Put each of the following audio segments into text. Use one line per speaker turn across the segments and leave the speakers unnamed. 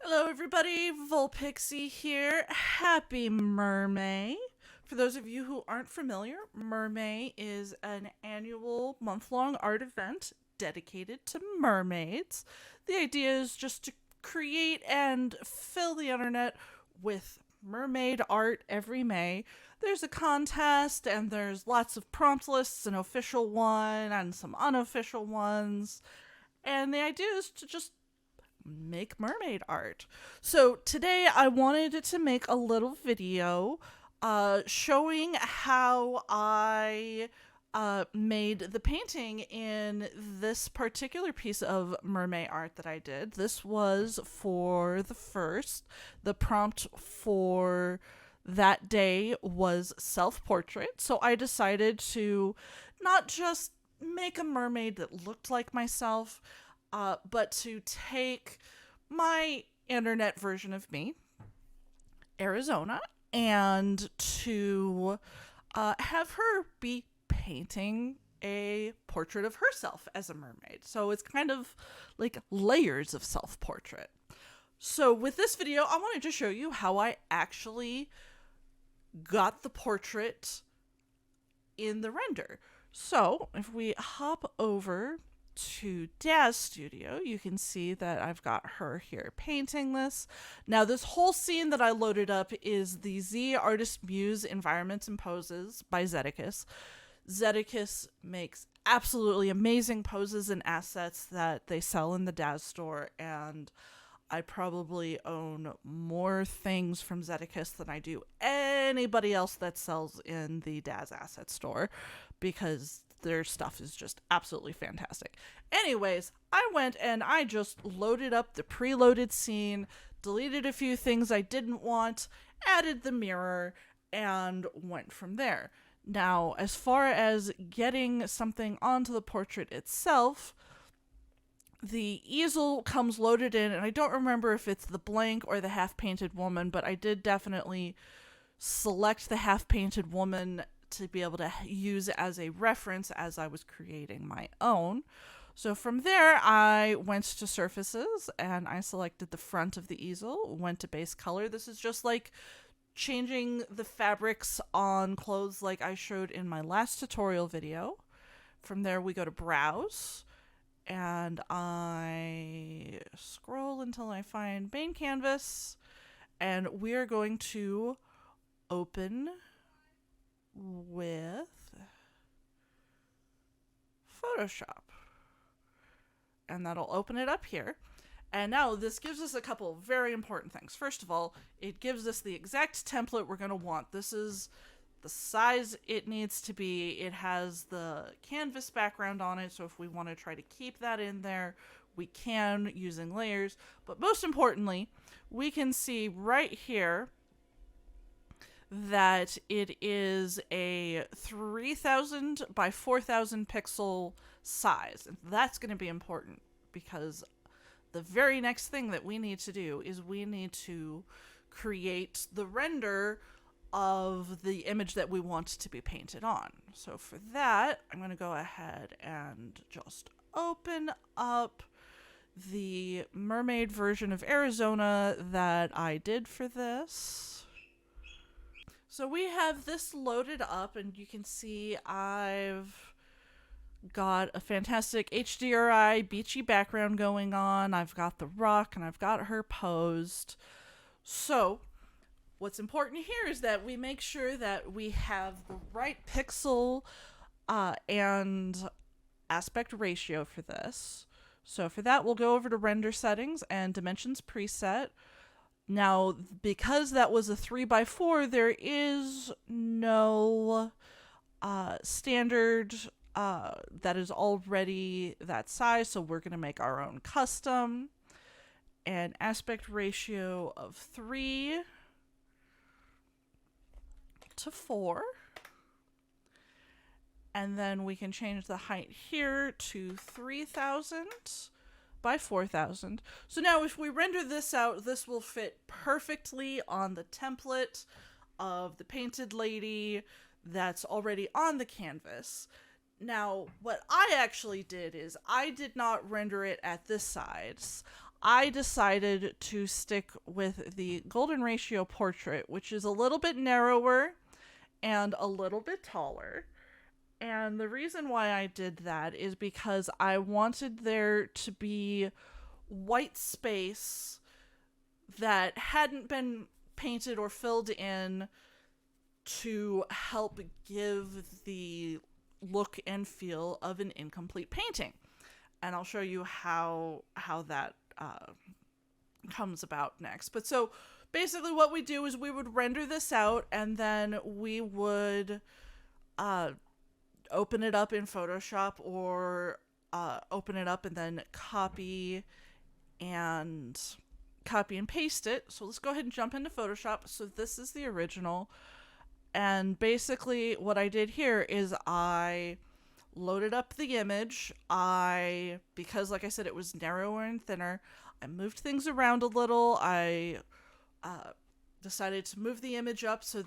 Hello everybody, Volpixie here. Happy Mermay. For those of you who aren't familiar, Mermay is an annual month-long art event dedicated to mermaids. The idea is just to create and fill the internet with mermaid art every May. There's a contest and there's lots of prompt lists, an official one and some unofficial ones. And the idea is to just make mermaid art. So today I wanted to make a little video showing how I made the painting in this particular piece of mermaid art that I did. This was for the first. The prompt for that day was self-portrait. So I decided to not just make a mermaid that looked like myself, but to take my internet version of me, Arizona, and to have her be painting a portrait of herself as a mermaid. So it's kind of like layers of self-portrait. So with this video, I wanted to show you how I actually got the portrait in the render. So if we hop over to Daz Studio, you can see that I've got her here painting this. Now, this whole scene that I loaded up is the Z Artist Muse Environments and Poses by Zeticus. Zeticus makes absolutely amazing poses and assets that they sell in the Daz store, and I probably own more things from Zeticus than I do anybody else that sells in the Daz asset store, because their stuff is just absolutely fantastic. Anyways, I went and I just loaded up the preloaded scene, deleted a few things I didn't want, added the mirror, and went from there. Now, as far as getting something onto the portrait itself, the easel comes loaded in, and I don't remember if it's the blank or the half-painted woman, but I did definitely select the half-painted woman to be able to use as a reference as I was creating my own. So from there, I went to surfaces and I selected the front of the easel, went to base color. This is just like changing the fabrics on clothes like I showed in my last tutorial video. From there, we go to browse and I scroll until I find main canvas, and we are going to open with Photoshop, and that'll open it up here. And now this gives us a couple of very important things. First of all, it gives us the exact template we're going to want. This is the size it needs to be. It has the canvas background on it, so if we want to try to keep that in there, we can using layers. But most importantly, we can see right here that it is a 3000 by 4000 pixel size. And that's going to be important because the very next thing that we need to do is we need to create the render of the image that we want to be painted on. So for that, I'm going to go ahead and just open up the mermaid version of Arizona that I did for this. So we have this loaded up, and you can see I've got a fantastic HDRI beachy background going on. I've got the rock and I've got her posed. So what's important here is that we make sure that we have the right pixel and aspect ratio for this. So for that, we'll go over to render settings and dimensions preset. Now, because that was a 3x4, there is no standard that is already that size, so we're going to make our own custom. An aspect ratio of 3 to 4. And then we can change the height here to 3000 by 4000. So now if we render this out, this will fit perfectly on the template of the painted lady that's already on the canvas. Now, what I actually did is I did not render it at this size. I decided to stick with the golden ratio portrait, which is a little bit narrower and a little bit taller. And the reason why I did that is because I wanted there to be white space that hadn't been painted or filled in to help give the look and feel of an incomplete painting. And I'll show you how that comes about next. But so basically what we do is we would render this out, and then we would open it up in Photoshop, or open it up and then copy and paste it. So let's go ahead and jump into Photoshop. So this is the original. And basically what I did here is I loaded up the image. Because like I said, it was narrower and thinner, I moved things around a little. I decided to move the image up so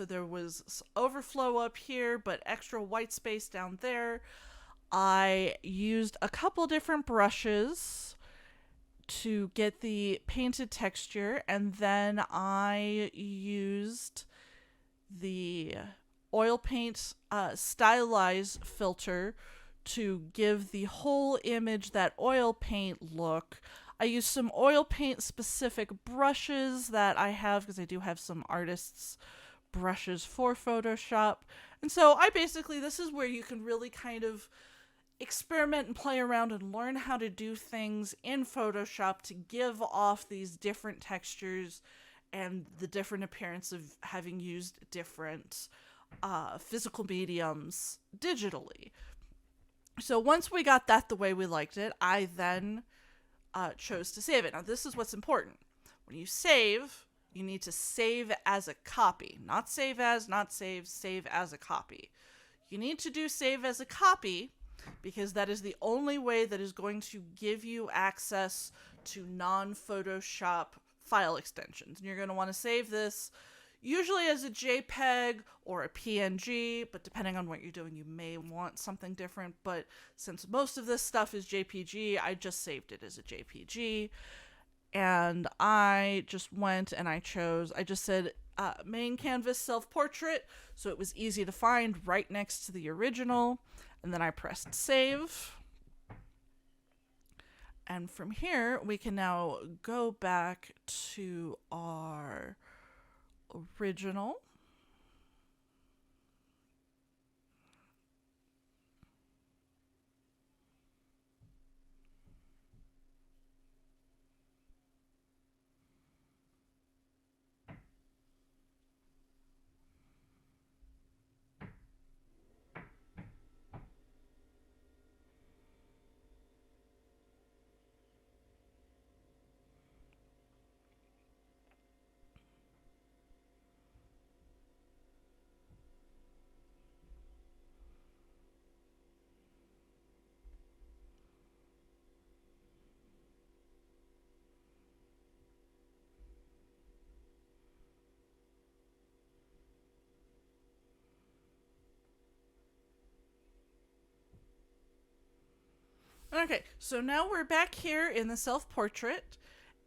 there was overflow up here, but extra white space down there. I used a couple different brushes to get the painted texture, and then I used the oil paint stylize filter to give the whole image that oil paint look. I used some oil paint specific brushes that I have, because I do have some artists' brushes for Photoshop. And so this is where you can really kind of experiment and play around and learn how to do things in Photoshop to give off these different textures and the different appearance of having used different physical mediums digitally. So once we got that the way we liked it, I then chose to save it. Now this is what's important. When you save, you need to save as a copy. Not save as, not save, save as a copy. You need to do save as a copy because that is the only way that is going to give you access to non-Photoshop file extensions. And you're going to want to save this usually as a JPEG or a PNG, but depending on what you're doing, you may want something different. But since most of this stuff is JPG, I just saved it as a JPG. And I just went and I just said main canvas self-portrait, so it was easy to find right next to the original. And then I pressed save. And from here, we can now go back to our original. Okay, so now we're back here in the self-portrait,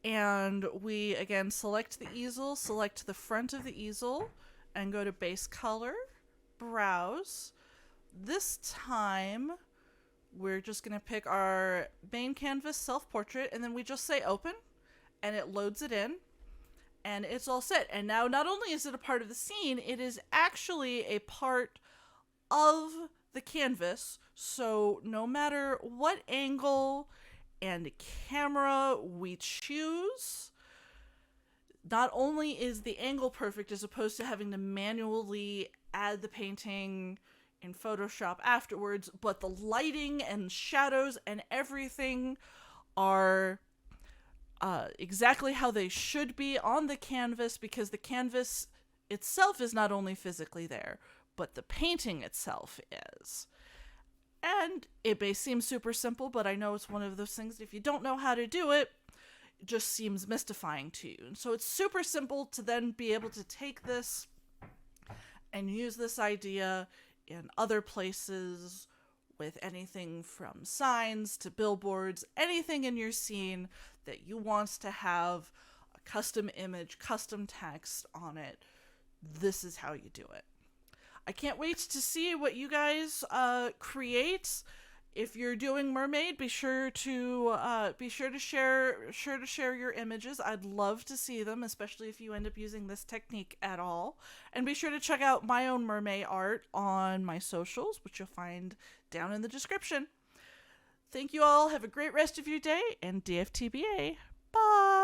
and we again select the easel, select the front of the easel, and go to base color, browse. This time, we're just going to pick our main canvas self-portrait, and then we just say open, and it loads it in, and it's all set. And now not only is it a part of the scene, it is actually a part of the canvas. So no matter what angle and camera we choose, not only is the angle perfect as opposed to having to manually add the painting in Photoshop afterwards, but the lighting and shadows and everything are exactly how they should be on the canvas, because the canvas itself is not only physically there, but the painting itself is. And it may seem super simple, but I know it's one of those things that if you don't know how to do it, it just seems mystifying to you. And so it's super simple to then be able to take this and use this idea in other places with anything from signs to billboards, anything in your scene that you want to have a custom image, custom text on it. This is how you do it. I can't wait to see what you guys create. If you're doing Mermaid, be sure to share your images. I'd love to see them, especially if you end up using this technique at all. And be sure to check out my own Mermaid art on my socials, which you'll find down in the description. Thank you all. Have a great rest of your day, and DFTBA. Bye.